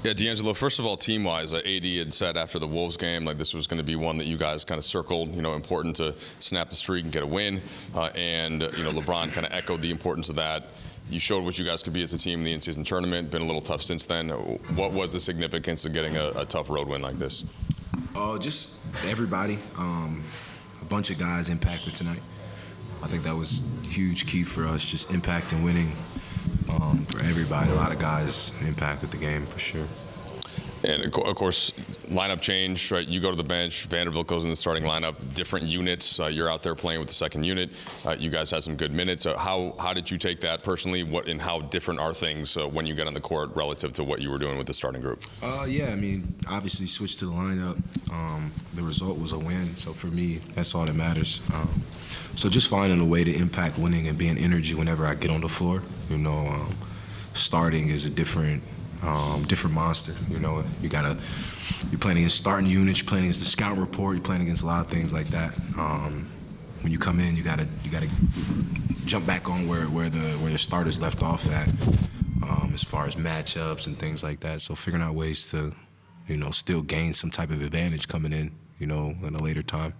Yeah, D'Angelo, first of all, team-wise, AD had said after the Wolves game, like this was going to be one that you guys kind of circled, important to snap the streak and get a win. LeBron kind of echoed the importance of that. You showed what you guys could be as a team in the in-season tournament. Been a little tough since then. What was the significance of getting a tough road win like this? Just everybody. A bunch of guys impacted tonight. I think that was huge key for us, just impact and winning for everybody. A lot of guys impacted the game for sure. And of course, lineup change, right? You go to the bench, Vanderbilt goes in the starting lineup, different units. You're out there playing with the second unit. You guys had some good minutes. How did you take that personally? And how different are things when you get on the court relative to what you were doing with the starting group? Obviously switched to the lineup. The result was a win, so for me, that's all that matters. So just finding a way to impact winning and being energy whenever I get on the floor. Starting is a different monster. You're playing against starting units, you're playing against the scout report, you're playing against a lot of things like that. When you come in, you gotta jump back on where the starters left off at, as far as matchups and things like that. So figuring out ways to, still gain some type of advantage coming in, in a later time.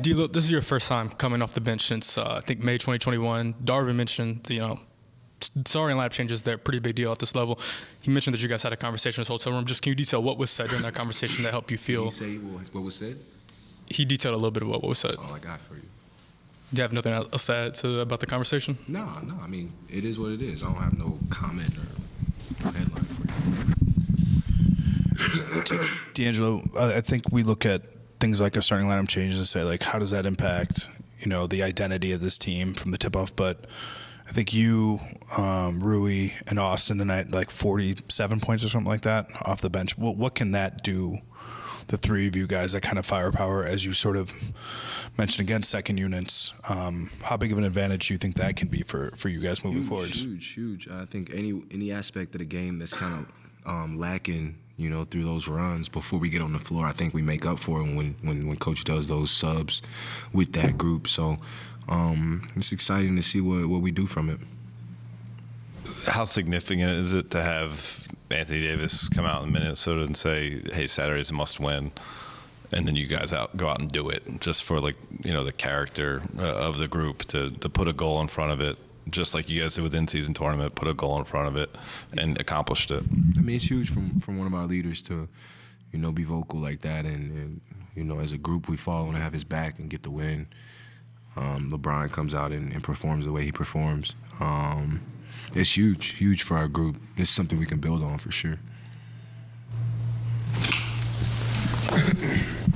D'Lo, this is your first time coming off the bench since I think May 2021. Darvin mentioned starting lineup changes. They're a pretty big deal at this level. He mentioned that you guys had a conversation in his hotel room. Just can you detail what was said during that conversation that helped you feel? Did he say what was said? He detailed a little bit of what was said. That's all I got for you. Do you have nothing else to add about the conversation? No. I mean, it is what it is. I don't have no comment or headline for you. D'Angelo, I think we look at things like a starting lineup change and say, like, how does that impact, the identity of this team from the tip-off? But I think you, Rui, and Austin tonight, like 47 points or something like that off the bench. What can that do, the three of you guys, that kind of firepower, as you sort of mentioned against second units? How big of an advantage do you think that can be for you guys moving forward? Huge. I think any aspect of the game that's kind of lacking, through those runs before we get on the floor, I think we make up for it when Coach does those subs with that group. So it's exciting to see what we do from it. How significant is it to have Anthony Davis come out in Minnesota and say, hey, Saturday's a must-win, and then you guys go out and do it, just for the character of the group to put a goal in front of it, just like you guys did with in-season tournament, put a goal in front of it and accomplished it? I mean, it's huge from one of our leaders to, be vocal like that. And as a group, we fall and have his back and get the win. LeBron comes out and performs the way he performs. It's huge for our group. It's something we can build on for sure.